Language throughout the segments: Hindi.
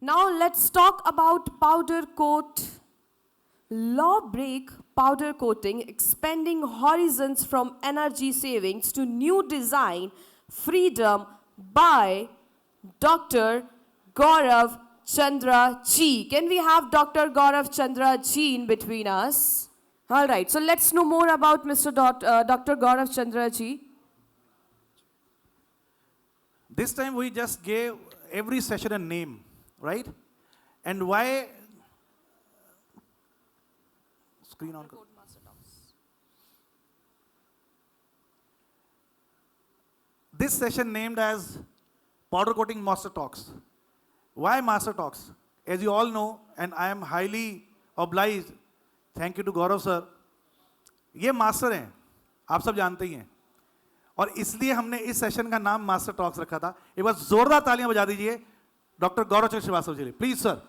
Now let's talk about powder coat. Law break powder coating, expanding horizons from energy savings to new design freedom by Dr. Gaurav Chandra Ji. Can we have Dr. Gaurav Chandra Ji in between us? All right, so let's know more about Dr. Gaurav Chandra Ji. This time we just gave every session a name, right? And why? Screen on. This session named as Powder Coating Master Talks. Why Master Talks? As you all know, and I am highly obliged, thank you to Gaurav sir, ये मास्टर हैं, आप सब जानते ही हैं, और इसलिए हमने इस सेशन का नाम मास्टर टॉक्स रखा था. एक बार जोरदार तालियां बजा दीजिए doctor Gaurav Chandra Shrivastava ji, please sir.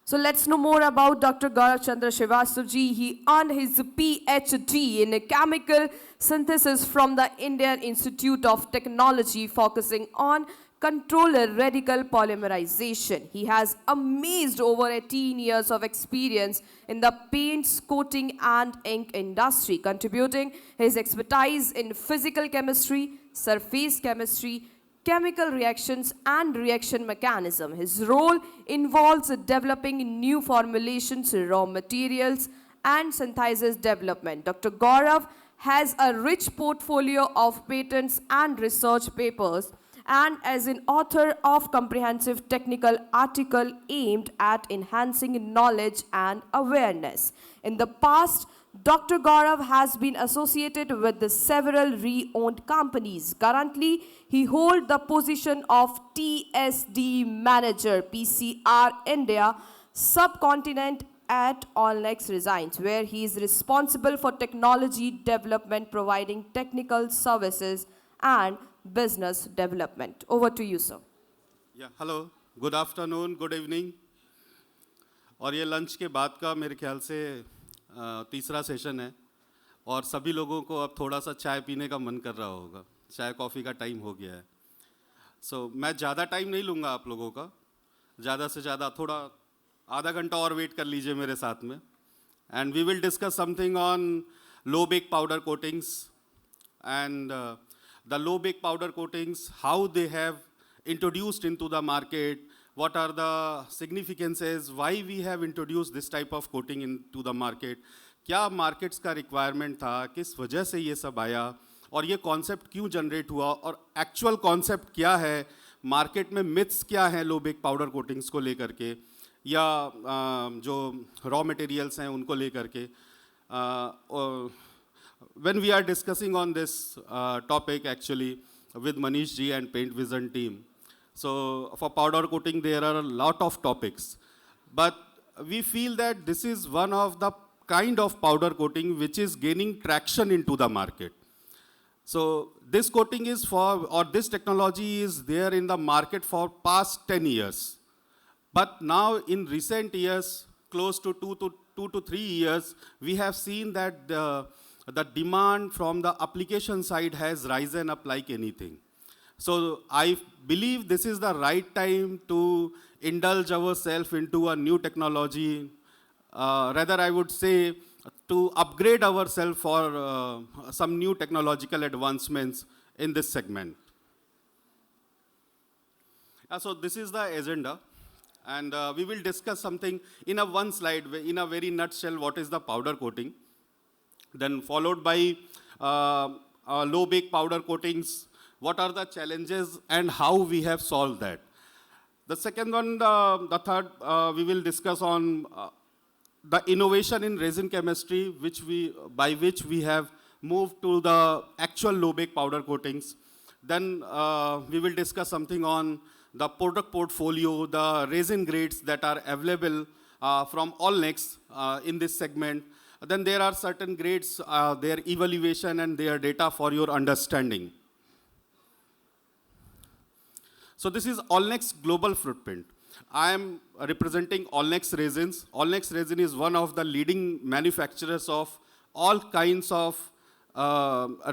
So let's know more about Dr. Gaurav Chandra Srivastava ji. He earned his PhD in chemical synthesis from the Indian Institute of Technology, focusing on controller radical polymerization. He has amazed over 18 years of experience in the paints, coating and ink industry, contributing his expertise in physical chemistry, surface chemistry, chemical reactions and reaction mechanism. His role involves developing new formulations, raw materials and synthesis development. Dr. Gaurav has a rich portfolio of patents and research papers, and as an author of comprehensive technical article aimed at enhancing knowledge and awareness. In the past, Dr. Gaurav has been associated with several re-owned companies. Currently, he holds the position of TSD Manager, PCR India, subcontinent at Allnex Resigns, where he is responsible for technology development, providing technical services and business development. Over to you, sir. Yeah, hello, good afternoon, good evening. और ये लंच के बाद का मेरे ख्याल से तीसरा सेशन है, और सभी लोगों को अब थोड़ा सा चाय पीने का मन कर रहा होगा. चाय कॉफ़ी का टाइम हो गया है. सो मैं ज़्यादा टाइम नहीं लूँगा आप लोगों का. ज़्यादा से ज़्यादा थोड़ा आधा घंटा और वेट कर लीजिए मेरे साथ में. And we will discuss something on low bake powder coatings and the low bake powder coatings, how they have introduced into the market, what are the significances, why we have introduced this type of coating into the market, क्या markets का requirement था, किस वजह से ये सब आया, और ये concept क्यों generate हुआ, और actual concept क्या है, market में myths क्या हैं low bake powder coatings को लेकर के, या जो raw materials हैं उनको लेकर के. When we are discussing on this topic actually with Manish ji and Paint Vision team, so for powder coating there are a lot of topics, but we feel that this is one of the kind of powder coating which is gaining traction into the market. So this coating is for, or this technology is there in the market for past 10 years, but now in recent years, close to 2 to 3 years, we have seen that the demand from the application side has risen up like anything. So I believe this is the right time to indulge ourselves into a new technology. Rather, I would say to upgrade ourselves for some new technological advancements in this segment. So this is the agenda. And we will discuss something in a one slide, in a very nutshell, what is the powder coating. Then followed by low bake powder coatings, what are the challenges and how we have solved that. The second one, the third, we will discuss on the innovation in resin chemistry, by which we have moved to the actual low bake powder coatings. Then we will discuss something on the product portfolio, the resin grades that are available from Allnex in this segment. Then there are certain grades, their evaluation and their data for your understanding. So this is Allnex global footprint. I am representing Allnex Resins. Allnex Resin is one of the leading manufacturers of all kinds of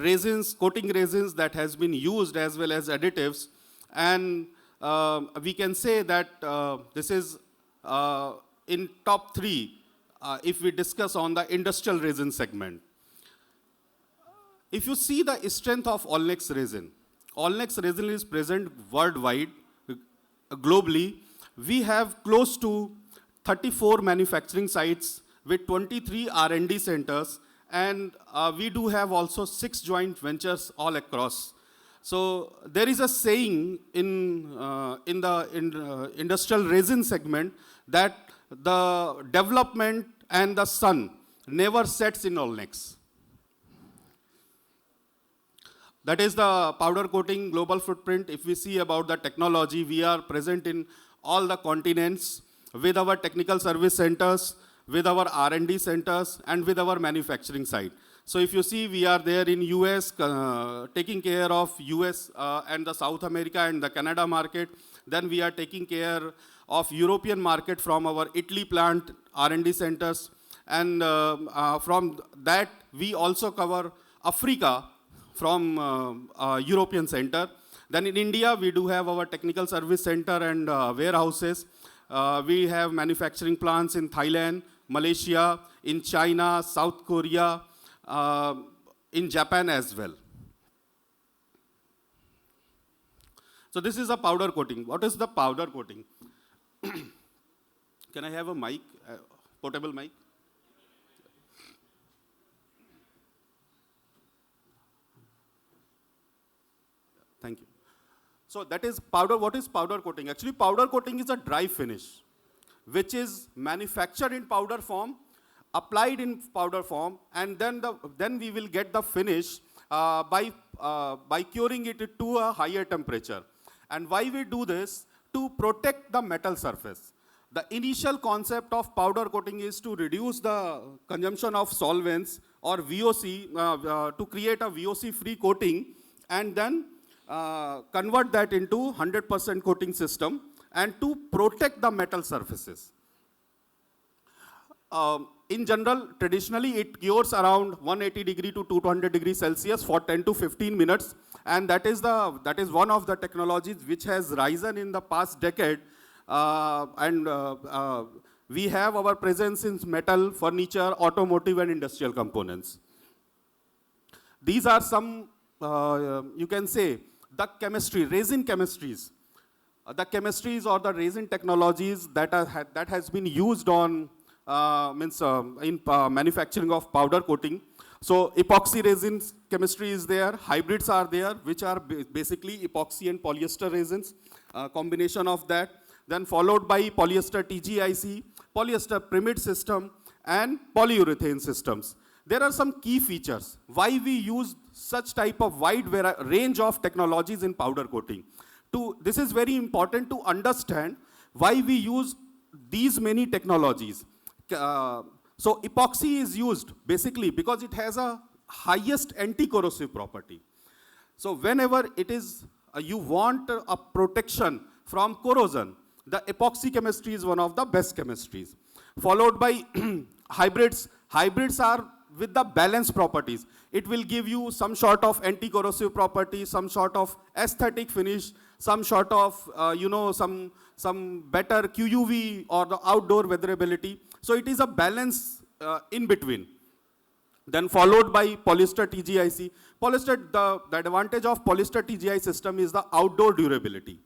resins, coating resins that has been used as well as additives. And we can say that this is in top 3 if we discuss on the industrial resin segment. If you see the strength of Allnex resin is present worldwide, globally. We have close to 34 manufacturing sites with 23 R&D centers, and we do have also 6 joint ventures all across. So there is a saying in the industrial resin segment that the development and the sun never sets in Allnex. That is the powder coating global footprint. If we see about the technology, we are present in all the continents with our technical service centers, with our R&D centers, and with our manufacturing site. So if you see, we are there in US, taking care of US and the South America and the Canada market. Then we are taking care of European market from our Italy plant, R&D centers. And from that, we also cover Africa from European center. Then in India, we do have our technical service center and warehouses. We have manufacturing plants in Thailand, Malaysia, in China, South Korea, in Japan as well. So this is a powder coating. What is the powder coating? Can I have a mic, portable mic? Thank you. So that is powder. What is powder coating? Actually, powder coating is a dry finish, which is manufactured in powder form, applied in powder form, and then we will get the finish by curing it to a higher temperature. And why we do this? To protect the metal surface. The initial concept of powder coating is to reduce the consumption of solvents or VOC, to create a VOC-free coating, and then convert that into 100% coating system and to protect the metal surfaces. In general, traditionally, it cures around 180 degree to 200 degrees Celsius for 10 to 15 minutes. And that is one of the technologies which has risen in the past decade. We have our presence in metal, furniture, automotive, and industrial components. These are some, you can say, the chemistry, resin chemistries. The chemistries or the resin technologies that has been used on in manufacturing of powder coating. So epoxy resins chemistry is there, hybrids are there, which are basically epoxy and polyester resins, combination of that. Then followed by polyester TGIC, polyester pyramid system, and polyurethane systems. There are some key features. Why we use such type of wide range of technologies in powder coating. This is very important to understand why we use these many technologies. So epoxy is used basically because it has a highest anti-corrosive property. So whenever it is, you want a protection from corrosion, the epoxy chemistry is one of the best chemistries. Followed by hybrids. Hybrids are with the balanced properties. It will give you some sort of anti-corrosive property, some sort of aesthetic finish, some sort of, some better QUV or the outdoor weatherability. So it is a balance in between. Then followed by polyester TGIC. Polyester, the advantage of polyester TGI system is the outdoor durability.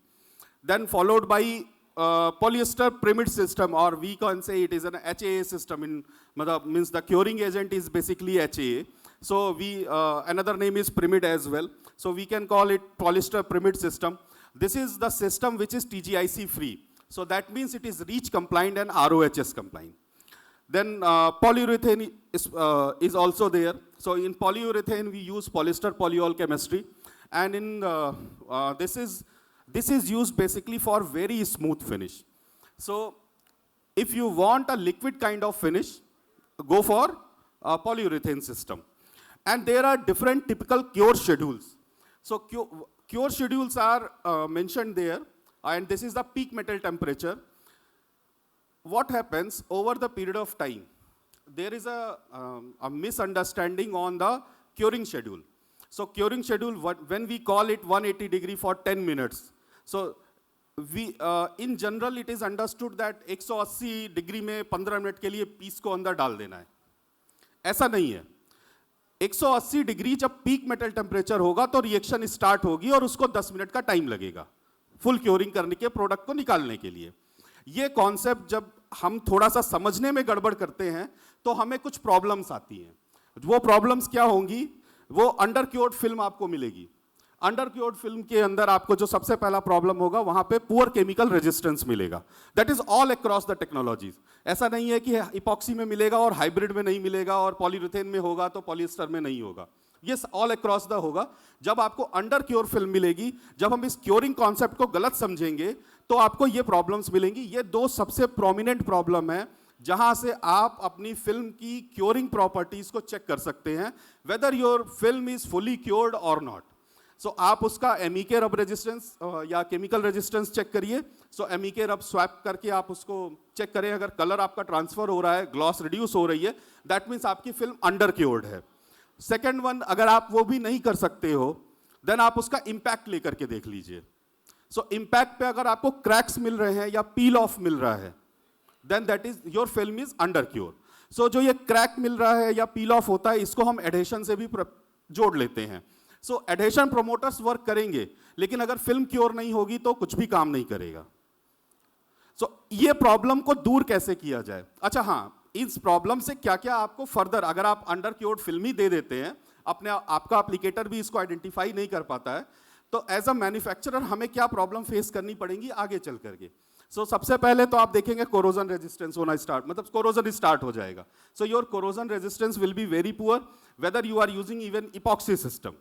Then followed by polyester pyramid system, or we can say it is an HAA system. Means the curing agent is basically HAA. So another name is pyramid as well. So we can call it polyester pyramid system. This is the system which is TGIC free. So that means it is REACH compliant and RoHS compliant. Then polyurethane is also there. So in polyurethane we use polyester polyol chemistry, and in this is used basically for very smooth finish. So if you want a liquid kind of finish, go for a polyurethane system. And there are different typical cure schedules. So cure schedules are mentioned there, and this is the peak metal temperature. What happens over the period of time? There is a misunderstanding on the curing schedule. So curing schedule, when we call it 180 degree for 10 minutes. So in general it is understood that 180 degree में 15 मिनट के लिए पीस को अंदर डाल देना है। ऐसा नहीं है। 180 डिग्री जब पीक मेटल टेम्परेचर होगा तो रिएक्शन स्टार्ट होगी और उसको 10 मिनट का टाइम लगेगा फुल क्योरिंग करने के, प्रोडक्ट को निकालने के लिए। ये कॉन्सेप्ट जब हम थोड़ा सा समझने में गड़बड़ करते हैं तो हमें कुछ प्रॉब्लम्स आती हैं। वो प्रॉब्लम्स क्या होंगी? वो अंडर क्योर्ड फिल्म आपको मिलेगी। अंडर क्योर्ड फिल्म के अंदर आपको जो सबसे पहला प्रॉब्लम होगा, वहां पे पुअर केमिकल रेजिस्टेंस मिलेगा। That is all across the technologies. ऐसा नहीं है कि इपॉक्सी में मिलेगा और हाइब्रिड में नहीं मिलेगा और पॉलीयुरेथेन में होगा तो पॉलिएस्टर में नहीं होगा। ये ऑल अक्रॉस द होगा। जब आपको अंडर क्योर फिल्म मिलेगी, जब हम इस क्योरिंग कॉन्सेप्ट को गलत समझेंगे तो आपको ये प्रॉब्लम्स मिलेंगी। ये दो सबसे प्रोमिनेंट प्रॉब्लम है जहां से आप अपनी फिल्म की क्योरिंग प्रॉपर्टीज को चेक कर सकते हैं, whether your film is fully cured और नॉट। सो आप उसका MEK रब रेजिस्टेंस या केमिकल रेजिस्टेंस चेक करिए। सो MEK रब स्वैप करके आप उसको चेक करें। अगर कलर आपका ट्रांसफर हो रहा है, ग्लॉस रिड्यूस हो रही है, दैट मीन्स आपकी फिल्म अंडर क्योर्ड है। सेकेंड वन, अगर आप वो भी नहीं कर सकते हो, देन आप उसका इंपैक्ट लेकर के देख लीजिए। सो इंपैक्ट पे अगर आपको क्रैक्स मिल रहे हैं या पील ऑफ मिल रहा है, then that is your film is under cure. So जो ये क्रैक मिल रहा है या पील ऑफ होता है, इसको हम एडहेशन से भी जोड़ लेते हैं। सो एडहेशन प्रोमोटर्स वर्क करेंगे, लेकिन अगर फिल्म क्योर नहीं होगी तो कुछ भी काम नहीं करेगा। सो ये प्रॉब्लम को दूर कैसे किया जाए? अच्छा हाँ, इस प्रॉब्लम से क्या क्या आपको फर्दर, अगर आप अंडर क्योर्ड फिल्म ही दे देते हैं, अपने आपका एप्लीकेटर भी इसको आइडेंटिफाई नहीं कर पाता है, तो एज अ मैन्युफैक्चरर हमें क्या प्रॉब्लम फेस करनी पड़ेंगी आगे चल करके? सो सबसे पहले तो आप देखेंगे कोरोजन रेजिस्टेंस होना स्टार्ट, मतलब कोरोजन स्टार्ट हो जाएगा। So your corrosion resistance will be very poor whether you are using even epoxy system.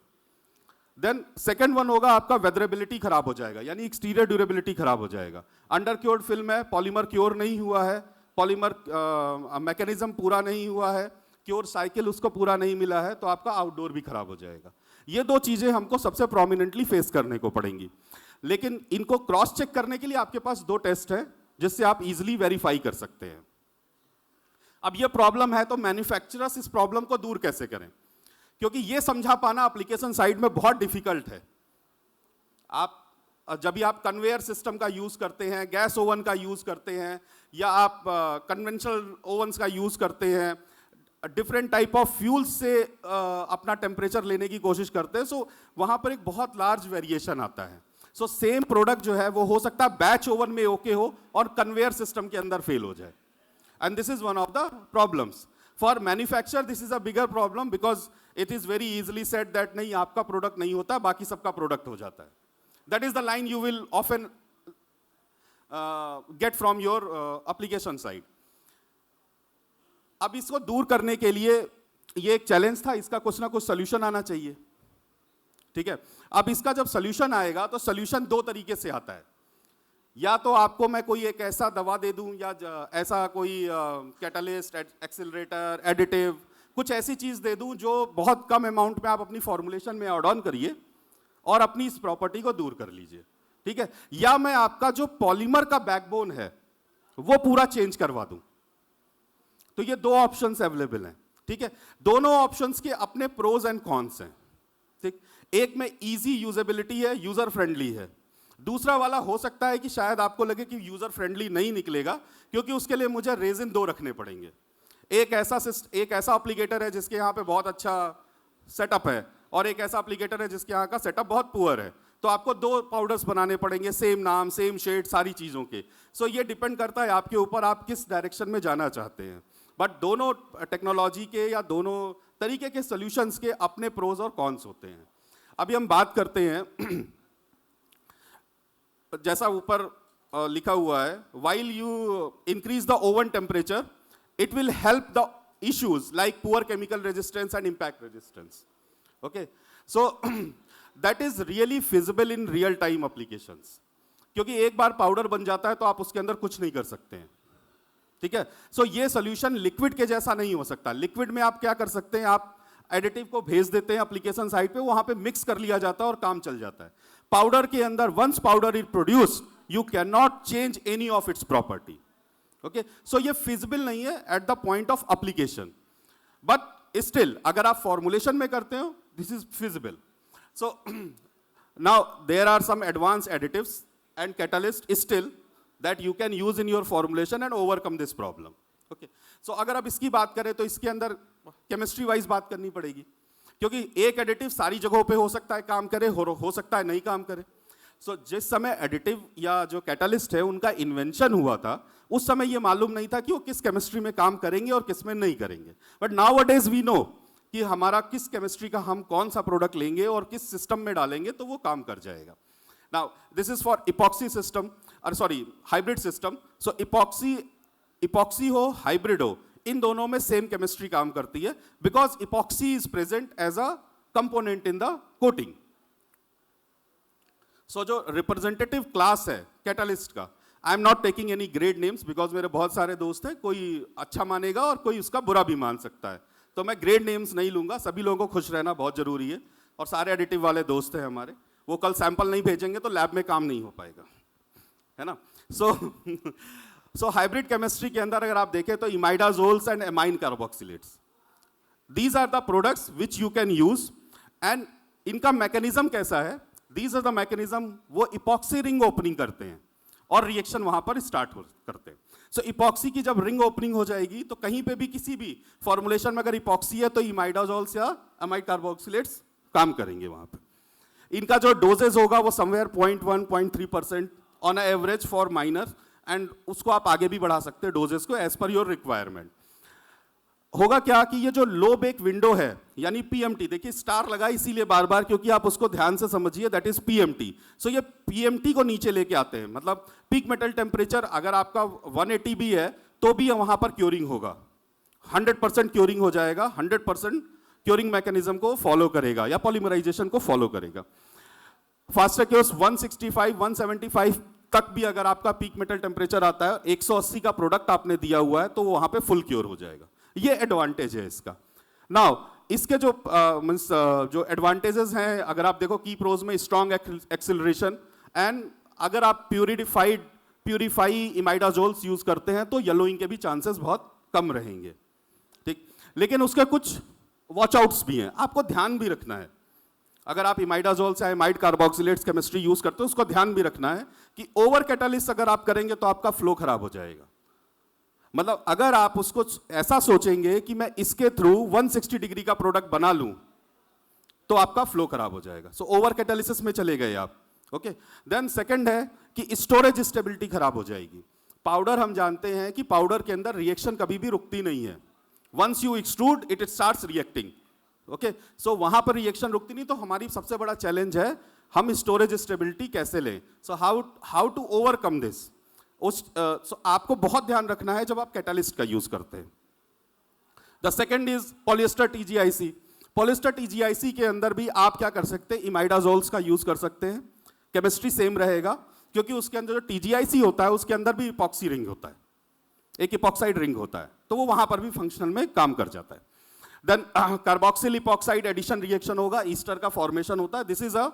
Then second one होगा आपका वेदरेबिलिटी खराब हो जाएगा, यानी एक्सटीरियर ड्यूरेबिलिटी खराब हो जाएगा। अंडर क्योर्ड फिल्म है, पॉलीमर क्योर नहीं हुआ है, पॉलीमर मैकेनिज्म पूरा नहीं हुआ है, क्योर साइकिल उसको पूरा नहीं मिला है, तो आपका आउटडोर भी खराब हो जाएगा। ये दो चीजें हमको सबसे प्रोमिनेंटली फेस करने को पड़ेंगी। लेकिन इनको क्रॉस चेक करने के लिए आपके पास दो टेस्ट हैं जिससे आप इजीली वेरीफाई कर सकते हैं। अब ये प्रॉब्लम है तो मैन्युफैक्चरर्स इस प्रॉब्लम को दूर कैसे करें? क्योंकि ये समझा पाना एप्लीकेशन साइड में बहुत डिफिकल्ट है। आप जब भी आप कन्वेयर सिस्टम का यूज करते हैं, गैस ओवन का यूज करते हैं, या आप कन्वेंशनल ओवन्स का यूज करते हैं, डिफरेंट टाइप ऑफ फ्यूल्स से अपना टेम्परेचर लेने की कोशिश करते हैं, सो वहां पर एक बहुत लार्ज वेरिएशन आता है। सो सेम प्रोडक्ट जो है वो हो सकता है बैच ओवन में ओके हो और कन्वेयर सिस्टम के अंदर फेल हो जाए। And this is one of the problems for manufacturer. This is a bigger problem because it is very easily said that नहीं, आपका प्रोडक्ट नहीं होता, बाकी सबका प्रोडक्ट हो जाता है। That is the line you will often get from your application side. अब इसको दूर करने के लिए ये एक चैलेंज था, इसका कुछ ना कुछ सोल्यूशन आना चाहिए। ठीक है, अब इसका जब सोल्यूशन आएगा तो सोल्यूशन दो तरीके से आता है। या तो आपको मैं कोई एक ऐसा दवा दे दूं या ऐसा कोई कैटलिस्ट, एक्सीलरेटर, एडिटिव, कुछ ऐसी चीज दे दूं जो बहुत कम अमाउंट में आप अपनी फॉर्मुलेशन में ऐड ऑन करिए और अपनी इस प्रॉपर्टी को दूर कर लीजिए। ठीक है, या मैं आपका जो पॉलीमर का बैकबोन है वो पूरा चेंज करवा दूं। तो ये दो ऑप्शंस अवेलेबल हैं। ठीक है, दोनों ऑप्शंस के अपने प्रोज एंड कॉन्स हैं। ठीक, एक में इजी यूजेबिलिटी है, यूजर फ्रेंडली है। दूसरा वाला हो सकता है कि शायद आपको लगे कि यूजर फ्रेंडली नहीं निकलेगा, क्योंकि उसके लिए मुझे रेजिन दो रखने पड़ेंगे। एक ऐसा एप्लीकेटर है जिसके यहाँ पे बहुत अच्छा सेटअप है, और एक ऐसा एप्लीकेटर है जिसके यहाँ का सेटअप बहुत पुअर है। तो आपको दो पाउडर्स बनाने पड़ेंगे, सेम नाम, सेम शेड, सारी चीजों के। सो ये डिपेंड करता है आपके ऊपर, आप किस डायरेक्शन में जाना चाहते हैं। बट दोनों टेक्नोलॉजी के या दोनों तरीके के सॉल्यूशंस के अपने प्रोज और कॉन्स होते हैं। अभी हम बात करते हैं जैसा ऊपर लिखा हुआ है, while you increase the oven temperature, it will help the issues like poor chemical resistance and impact resistance. Okay, so that is really feasible in real time applications. क्योंकि एक बार पाउडर बन जाता है तो आप उसके अंदर कुछ नहीं कर सकते हैं। ठीक है, सो ये सोल्यूशन लिक्विड के जैसा नहीं हो सकता। लिक्विड में आप क्या कर सकते हैं, आप एडिटिव को भेज देते हैं एप्लीकेशन साइट पे, वहां पे मिक्स कर लिया जाता है और काम चल जाता है। पाउडर के अंदर once powder is produced, you can not change any of its property. Okay, so ये फिजिबल नहीं है at the point of application, but still अगर आप फॉर्मुलेशन में करते हो, this is feasible. So now there are some advance additives and catalyst still that you can use in your formulation and overcome this problem. Okay. So अगर अब इसकी बात करें तो इसके अंदर केमिस्ट्री वाइज बात करनी पड़ेगी, क्योंकि एक एडिटिव सारी जगहों पे हो सकता है काम करे, हो सकता है नहीं काम करे. सो जिस समय एडिटिव या जो कैटलिस्ट है उनका इन्वेंशन हुआ था, उस समय ये मालूम नहीं था कि वो किस केमिस्ट्री में काम करेंगे और किस में नहीं करेंगे. But nowadays we know कि हमारा किस केमिस्ट्री का हम कौन सा प्रोडक्ट लेंगे और किस सिस्टम में डालेंगे तो वो काम कर जाएगा. Now this is for epoxy system, hybrid system. So epoxy हो, हाइब्रिड हो, इन दोनों में सेम केमिस्ट्री काम करती है, because epoxy is present as a component in the coating. So जो रिप्रेजेंटेटिव क्लास है कैटलिस्ट का, I am not taking any grade names because मेरे बहुत सारे दोस्त हैं, कोई अच्छा मानेगा और कोई उसका बुरा भी मान सकता है, तो मैं ग्रेड नेम्स नहीं लूंगा. सभी लोगों को खुश रहना बहुत जरूरी है, और सारे एडिटिव वाले दोस्त हैं हमारे, वो कल सैंपल नहीं भेजेंगे तो लैब में काम नहीं हो पाएगा, है ना. सो हाइब्रिड केमिस्ट्री के अंदर अगर आप देखें तो imidazoles and amine carboxylates, these are the products which you can use. And इनका मैकेनिज्म कैसा है, दीज आर द मैकेनिज्म, वो इपॉक्सी रिंग ओपनिंग करते हैं और रिएक्शन वहां पर स्टार्ट करते हैं. सो इपॉक्सी की जब रिंग ओपनिंग हो जाएगी तो कहीं पे भी किसी भी फॉर्मुलेशन में अगर इपॉक्सी है तो इमाइडाजोल्स या एमाइड कार्बोक्सिलेट्स काम करेंगे वहां पे. इनका जो डोजेज होगा वो somewhere 0.1-0.3% on average for minor, and उसको आप आगे भी बढ़ा सकते हैं डोजेस को एज पर योर रिक्वायरमेंट. होगा क्या कि ये जो लो बेक विंडो है यानी पीएमटी, देखिए स्टार लगा इसीलिए बार बार क्योंकि आप उसको ध्यान से समझिए, दैट इज पीएमटी. सो ये पीएमटी को नीचे लेके आते हैं, मतलब पीक मेटल टेम्परेचर अगर आपका 180 भी है तो भी वहां पर क्योरिंग होगा, 100% क्योरिंग हो जाएगा, 100% क्योरिंग मैकेनिज्म को फॉलो करेगा या पॉलीमराइजेशन को फॉलो करेगा. फास्टाक्योस 165-175 तक भी अगर आपका पीक मेटल टेम्परेचर आता है, 180 का प्रोडक्ट आपने दिया हुआ है तो वो वहां पे फुल क्योर हो जाएगा. ये एडवांटेज है इसका. नाउ इसके जो जो एडवांटेजेस हैं, अगर आप देखो की प्रोज में स्ट्रॉन्ग एक्सिलरेशन, एंड अगर आप प्यूरिफाई इमाइडाजोल्स यूज करते हैं तो येलोइंग के भी चांसेस बहुत कम रहेंगे. ठीक, लेकिन उसके कुछ वॉच आउट्स भी हैं, आपको ध्यान भी रखना है. अगर आप इमाइडाजोल्स या इमाइड कार्बोक्सिलेट्स केमिस्ट्री यूज करते हो उसको ध्यान भी रखना है कि ओवर कैटालिस्ट अगर आप करेंगे तो आपका फ्लो खराब हो जाएगा. मतलब अगर आप उसको ऐसा सोचेंगे कि मैं इसके थ्रू 160 डिग्री का प्रोडक्ट बना लूं तो आपका फ्लो खराब हो जाएगा. सो ओवर कैटालिसिस में चले गए आप. ओके, देन सेकंड है कि स्टोरेज स्टेबिलिटी खराब हो जाएगी. पाउडर हम जानते हैं कि पाउडर के अंदर रिएक्शन कभी भी रुकती नहीं है. Once you extrude it starts reacting. Okay, so वहां पर रिएक्शन रुकती नहीं, तो हमारी सबसे बड़ा चैलेंज है हम स्टोरेज स्टेबिलिटी कैसे लें. So how to overcome this, आपको बहुत ध्यान रखना है जब आप कैटालिस्ट का यूज करते हैं. The second is polyester TGIC. Polyester TGIC के अंदर भी आप क्या कर सकते हैं, इमाइडाजोल्स का यूज कर सकते हैं. केमिस्ट्री सेम रहेगा क्योंकि उसके अंदर जो टीजीआईसी होता है उसके अंदर भी इपॉक्सी रिंग होता है, एक इपॉक्साइड रिंग होता है, तो वो वहां पर भी फंक्शनल में काम कर जाता है. Then carboxyl epoxide addition reaction होगा, ईस्टर का फॉर्मेशन होता है. This is a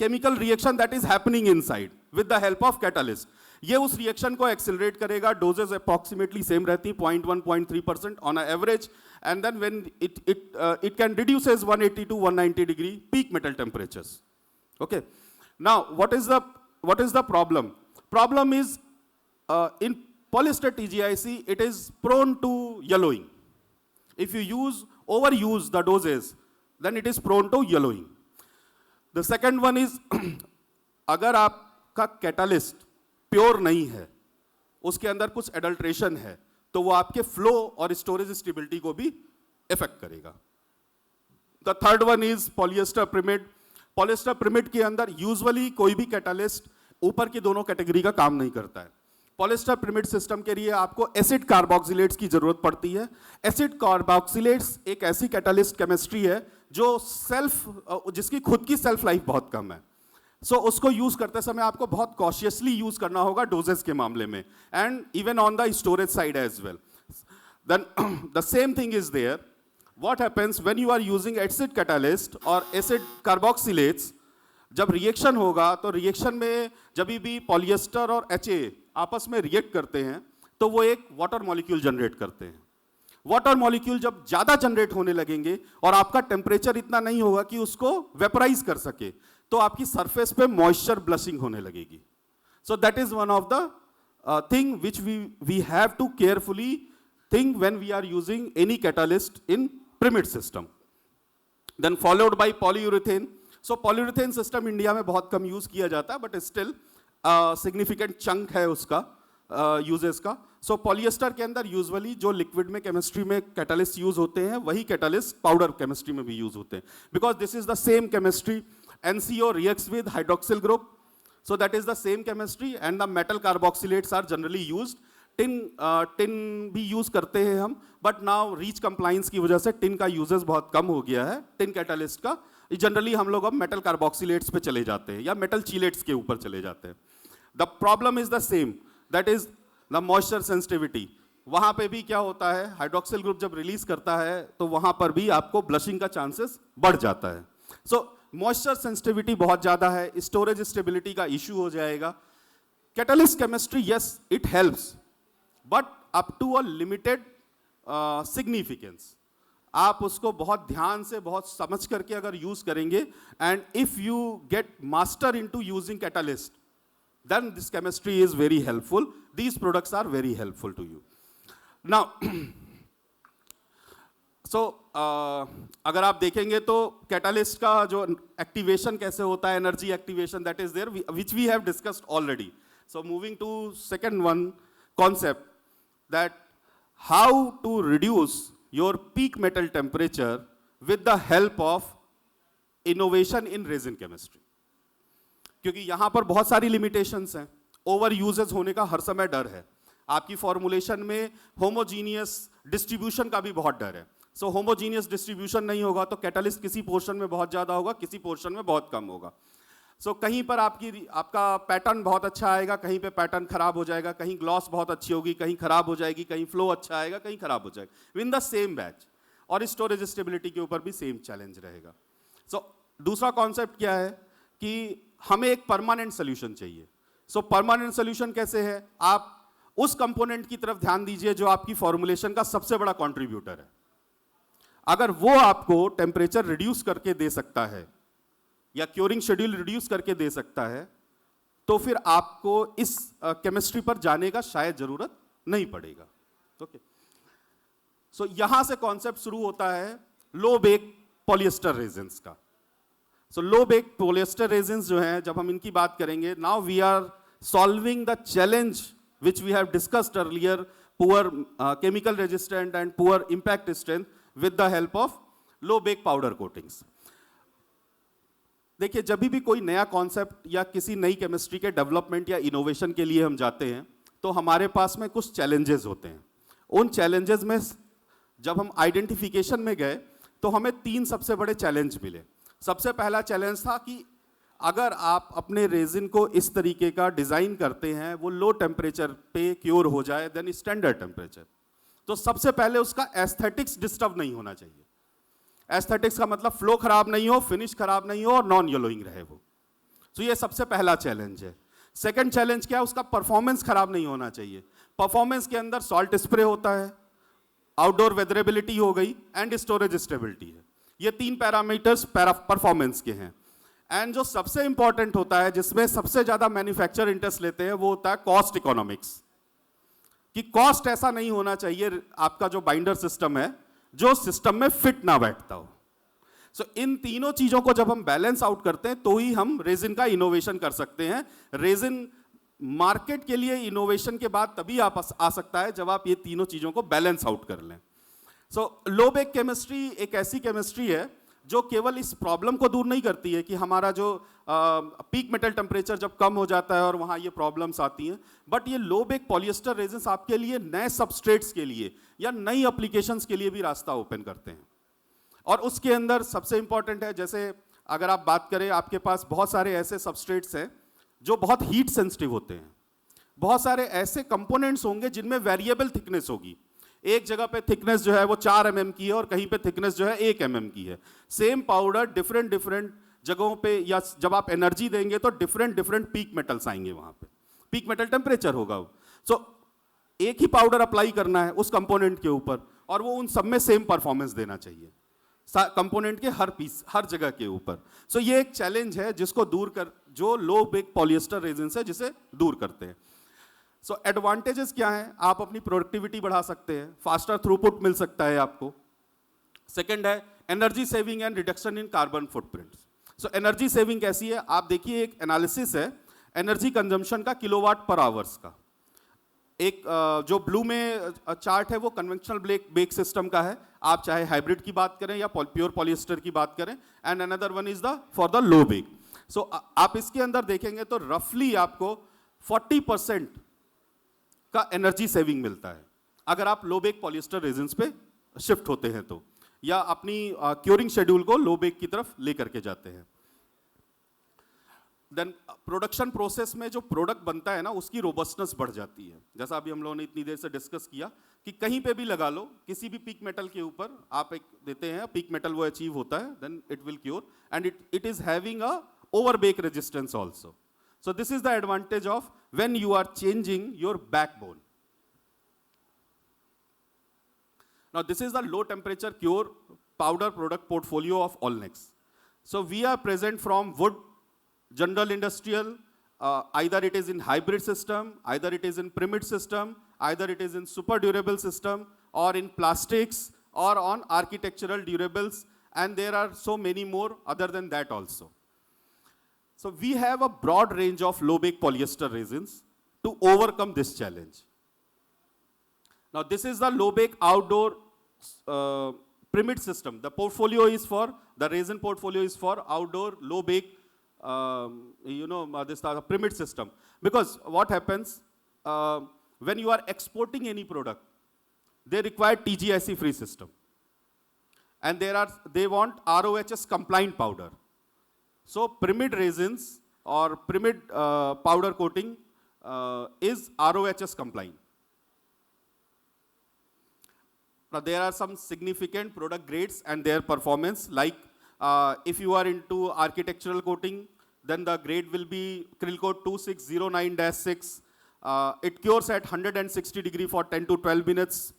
chemical reaction that is happening inside with the help of catalyst. ये उस रिएक्शन को एक्सिलरेट करेगा. डोजेज अप्रॉक्सीमेटली सेम रहती है, 0.1-0.3% on average, and then when it can reduces 180 to 190 degree peak metal temperatures. Okay, now what is the problem? Problem is in polyester TGIC it is prone to yellowing. If you overuse the doses, then it is prone to yellowing. The second one is अगर आपका कैटालिस्ट प्योर नहीं है, उसके अंदर कुछ एडल्ट्रेशन है, तो वो आपके फ्लो और स्टोरेज स्टेबिलिटी को भी इफेक्ट करेगा. The third one is polyester primid. Polyester primid के अंदर यूजुअली कोई भी कैटालिस्ट ऊपर की दोनों कैटेगरी का काम नहीं करता है. पॉलिएस्टर प्रिमिड सिस्टम के लिए आपको एसिड कार्बोक्सिलेट्स की जरूरत पड़ती है. एसिड कार्बोक्सिलेट्स एक ऐसी कैटालिस्ट केमिस्ट्री है जो जिसकी खुद की सेल्फ लाइफ बहुत कम है. सो उसको यूज करते समय आपको बहुत कॉशियसली यूज करना होगा डोजेस के मामले में, and even on the storage side as well. Then the same thing is there. What happens when you are using acid catalyst और acid carboxylates, जब रिएक्शन होगा तो रिएक्शन में जब भी पॉलिएस्टर और HA आपस में रिएक्ट करते हैं तो वो एक वाटर मॉलिक्यूल जनरेट करते हैं. वाटर मॉलिक्यूल जब ज़्यादा जनरेट होने लगेंगे और आपका टेम्परेचर इतना नहीं होगा कि उसको वेपराइज कर सके, तो आपकी सरफेस पे मॉइस्चर ब्लशिंग होने लगेगी. So that is one of the thing which we have to carefully think when we are using any catalyst in pyramid system. Then followed by polyurethane. So polyurethane system India में बहुत कम यूज किया जाता है, बट स्टिल सिग्निफिकेंट चंक है उसका यूजेस का. सो पॉलिएस्टर के अंदर यूजुअली जो लिक्विड में केमिस्ट्री में कैटालिस्ट यूज होते हैं, वही कैटालिस्ट पाउडर केमिस्ट्री में भी यूज होते हैं, because this is the same chemistry. NCO reacts with hydroxyl group, so that is the same chemistry, and the metal carboxylates are generally used. Tin भी यूज करते हैं हम, बट नाउ रीच कंप्लाइंस की वजह से टिन का यूजेस बहुत कम हो गया है. टिन कैटालिस्ट का जनरली हम लोग अब मेटल कार्बोक्सिलेट्स पे चले जाते हैं या मेटल चीलेट्स के ऊपर चले जाते हैं. The problem is the same, that is the moisture sensitivity. वहां पे भी क्या होता है, हाइड्रोक्सिल ग्रुप जब रिलीज करता है तो वहां पर भी आपको ब्लशिंग का चांसेस बढ़ जाता है. सो मॉइस्चर सेंसिटिविटी बहुत ज्यादा है, स्टोरेज स्टेबिलिटी का इश्यू हो जाएगा. Catalyst chemistry, yes it helps, but up to a limited significance. आप उसको बहुत ध्यान से, बहुत समझ करके अगर यूज करेंगे, and if you get master into using catalyst, then this chemistry is very helpful. These products are very helpful to you. Now, so अगर आप देखेंगे तो कैटालिस्ट का जो एक्टिवेशन कैसे होता है, energy activation, that is there, which we have discussed already. So moving to second one concept, that how to reduce your peak metal temperature with the help of innovation in resin chemistry. क्योंकि यहां पर बहुत सारी लिमिटेशंस हैं, ओवर यूजेस होने का हर समय डर है. आपकी फॉर्मुलेशन में होमोजीनियस डिस्ट्रीब्यूशन का भी बहुत डर है. सो होमोजीनियस डिस्ट्रीब्यूशन नहीं होगा तो कैटालिस्ट किसी पोर्शन में बहुत ज्यादा होगा, किसी पोर्शन में बहुत कम होगा. सो कहीं पर आपका पैटर्न बहुत अच्छा आएगा, कहीं पे पैटर्न खराब हो जाएगा, कहीं ग्लॉस बहुत अच्छी होगी, कहीं खराब हो जाएगी, कहीं फ्लो अच्छा आएगा, कहीं खराब हो जाएगा, इन द सेम बैच. और स्टोरेज स्टेबिलिटी के ऊपर भी सेम चैलेंज रहेगा. सो दूसरा कॉन्सेप्ट क्या है कि हमें एक परमानेंट सोल्यूशन चाहिए. सो परमानेंट सोल्यूशन कैसे है, आप उस कंपोनेंट की तरफ ध्यान दीजिए जो आपकी फॉर्मुलेशन का सबसे बड़ा कंट्रीब्यूटर है. अगर वो आपको टेम्परेचर रिड्यूस करके दे सकता है या क्योरिंग शेड्यूल रिड्यूस करके दे सकता है, तो फिर आपको इस केमिस्ट्री पर जाने का शायद जरूरत नहीं पड़ेगा. ओके, सो यहां से कॉन्सेप्ट शुरू होता है लो बेक पॉलिएस्टर रेजिन्स का. So low bake polyester resins जो हैं, जब हम इनकी बात करेंगे, now we are solving the challenge which we have discussed earlier, poor chemical resistant and poor impact strength with the help of low bake powder coatings. देखिए, जब भी कोई नया कॉन्सेप्ट या किसी नई केमिस्ट्री के डेवलपमेंट या इनोवेशन के लिए हम जाते हैं, तो हमारे पास में कुछ चैलेंजेस होते हैं. उन चैलेंजेस में जब हम आइडेंटिफिकेशन में गए तो हमें 3 सबसे बड़े चैलेंज मिले. सबसे पहला चैलेंज था कि अगर आप अपने रेजिन को इस तरीके का डिजाइन करते हैं, वो लो टेम्परेचर पे क्योर हो जाए देन स्टैंडर्ड टेम्परेचर, तो सबसे पहले उसका एस्थेटिक्स डिस्टर्ब नहीं होना चाहिए. एस्थेटिक्स का मतलब फ्लो खराब नहीं हो, फिनिश खराब नहीं हो और नॉन येलोइंग रहे वो. तो ये सबसे पहला चैलेंज है. सेकंड चैलेंज क्या है, उसका परफॉर्मेंस खराब नहीं होना चाहिए. परफॉर्मेंस के अंदर सॉल्ट स्प्रे होता है, आउटडोर वेदरेबिलिटी हो गई एंड स्टोरेज स्टेबिलिटी है. ये 3 पैरामीटर्स परफॉर्मेंस के हैं. एंड जो सबसे इंपॉर्टेंट होता है, जिसमें सबसे ज्यादा मैन्युफैक्चरर इंटरेस्ट लेते हैं, वो होता है कॉस्ट इकोनॉमिक्स. कि कॉस्ट ऐसा नहीं होना चाहिए आपका जो बाइंडर सिस्टम है, जो सिस्टम में फिट ना बैठता हो. सो इन तीनों चीजों को जब हम बैलेंस आउट करते हैं तो ही हम रेजिन का इनोवेशन कर सकते हैं. रेजिन मार्केट के लिए इनोवेशन के बाद तभी आप आ सकता है जब आप ये तीनों चीजों को बैलेंस आउट कर लें. सो लो बेक केमिस्ट्री एक ऐसी केमिस्ट्री है जो केवल इस प्रॉब्लम को दूर नहीं करती है कि हमारा जो पीक मेटल टेम्परेचर जब कम हो जाता है और वहाँ ये प्रॉब्लम्स आती हैं, बट ये लो बेक पॉलिएस्टर रेजिन्स आपके लिए नए सबस्ट्रेट्स के लिए या नई एप्लीकेशंस के लिए भी रास्ता ओपन करते हैं. और उसके अंदर सबसे इंपॉर्टेंट है, जैसे अगर आप बात करें, आपके पास बहुत सारे ऐसे सबस्ट्रेट्स हैं जो बहुत हीट सेंसिटिव होते हैं. बहुत सारे ऐसे कंपोनेंट्स होंगे जिनमें वेरिएबल थिकनेस होगी. एक जगह पे थिकनेस जो है वो 4 mm की है और कहीं पे थिकनेस जो है 1 mm की है. सेम पाउडर डिफरेंट जगहों पे, या जब आप एनर्जी देंगे तो डिफरेंट पीक मेटल्स आएंगे, वहां पे पीक मेटल टेम्परेचर होगा. सो एक ही पाउडर अप्लाई करना है उस कंपोनेंट के ऊपर और वो उन सब में सेम परफॉर्मेंस देना चाहिए कंपोनेंट के हर पीस, हर जगह के ऊपर. सो ये एक चैलेंज है जो लो बेक पॉलिएस्टर रेजिन्स है जिसे दूर करते हैं. सो एडवांटेजेस क्या हैं? आप अपनी प्रोडक्टिविटी बढ़ा सकते हैं, फास्टर थ्रूपुट मिल सकता है आपको. सेकेंड है energy saving and reduction in carbon footprints. So energy saving कैसी है? आप देखिए, एक एनालिसिस है एनर्जी कंजम्पशन का किलोवाट पर आवर्स का. एक जो ब्लू में चार्ट है वो कन्वेंशनल बेक सिस्टम का है, आप चाहे हाइब्रिड की बात करें या प्योर पॉलिएस्टर की बात करें. And another one is the for the low bake. So आप इसके अंदर देखेंगे तो रफली आपको 40% का एनर्जी सेविंग मिलता है अगर आप लो बेक पॉलिएस्टर रेजिन्स पे शिफ्ट होते हैं तो, या अपनी क्योरिंग शेड्यूल को लो बेक की तरफ लेकर के जाते हैं. देन प्रोडक्शन प्रोसेस में जो प्रोडक्ट बनता है ना, उसकी रोबस्टनेस बढ़ जाती है. जैसा अभी हम लोगों ने इतनी देर से डिस्कस किया कि कहीं पे भी लगा लो, किसी भी पीक मेटल के ऊपर आप एक देते हैं, पीक मेटल वो अचीव होता है, then it will cure and it is having a over bake resistance also. So this is the advantage of when you are changing your backbone. Now this is the low temperature cure powder product portfolio of Allnex. So we are present from wood, general industrial, either it is in hybrid system, either it is in pyramid system, either it is in super durable system, or in plastics, or on architectural durables, and there are so many more other than that also. So we have a broad range of low bake polyester resins to overcome this challenge. Now this is the low bake outdoor pyramid system. The portfolio is for, the resin portfolio is for outdoor low bake, this pyramid system. Because what happens, when you are exporting any product, they require TGIC free system. And they want RoHS compliant powder. So pyramid resins or pyramid powder coating is RoHS compliant. Now there are some significant product grades and their performance, like if you are into architectural coating, then the grade will be Crilcoat 2609-6. It cures at 160 degree for 10 to 12 minutes.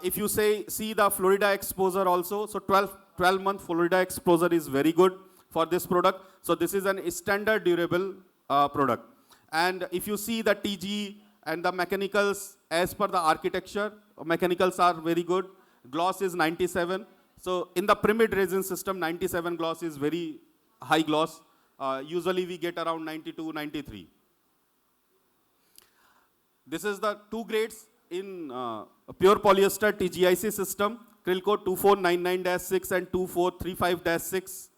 If you see the Florida exposure also, so 12-month Florida exposure is very good for this product. So this is an standard durable product. And if you see the TG and the mechanicals as per the architecture, mechanicals are very good. Gloss is 97. So in the pyramid resin system, 97 gloss is very high gloss. Usually we get around 92, 93. This is the two grades in pure polyester TGIC system, Crilcoat 2499-6 and 2435-6.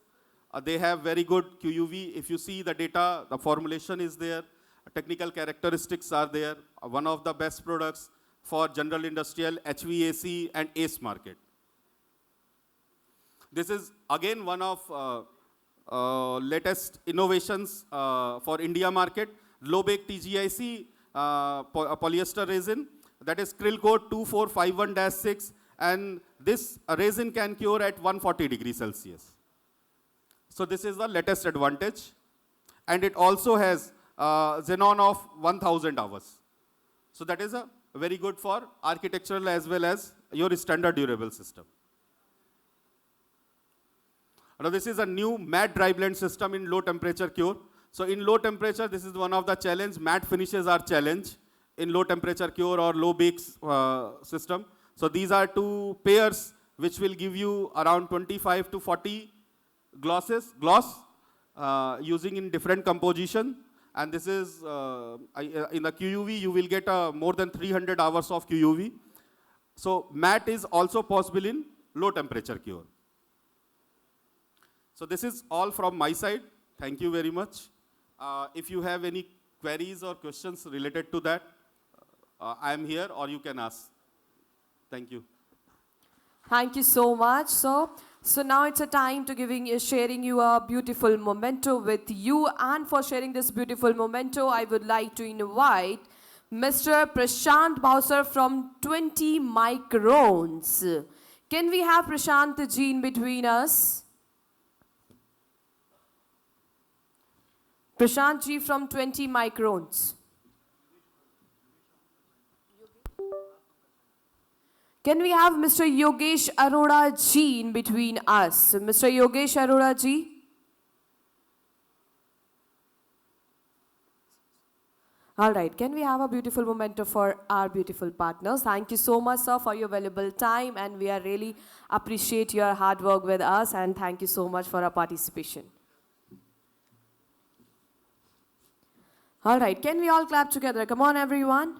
They have very good QUV. If you see the data, the formulation is there. Technical characteristics are there. One of the best products for general industrial, HVAC and ACE market. This is again one of latest innovations for India market. Low bake TGIC polyester resin, that is Crilcoat 2451-6, and this resin can cure at 140 degrees Celsius. So this is the latest advantage, and it also has xenon of 1000 hours. So that is a very good for architectural as well as your standard durable system. Now this is a new matte dry blend system in low temperature cure. So in low temperature, this is one of the challenge. Matte finishes are challenge in low temperature cure or low bakes system. So these are two pairs which will give you around 25 to 40 gloss using in different composition. And this is, in the QUV, you will get more than 300 hours of QUV. So matte is also possible in low temperature cure. So this is all from my side. Thank you very much. If you have any queries or questions related to that, I am here, or you can ask. Thank you. Thank you so much, sir. So now it's a time to sharing you a beautiful memento with you. And for sharing this beautiful memento, I would like to invite Mr. Prashant Bhausar from 20 Microns. Can we have Prashant ji in between us? Prashant ji from 20 Microns. Can we have Mr. Yogesh Arora ji in between us? Mr. Yogesh Arora ji. All right, can we have a beautiful memento for our beautiful partners? Thank you so much, sir, for your valuable time, and we are really appreciate your hard work with us, and thank you so much for our participation. All right, can we all clap together? Come on, everyone.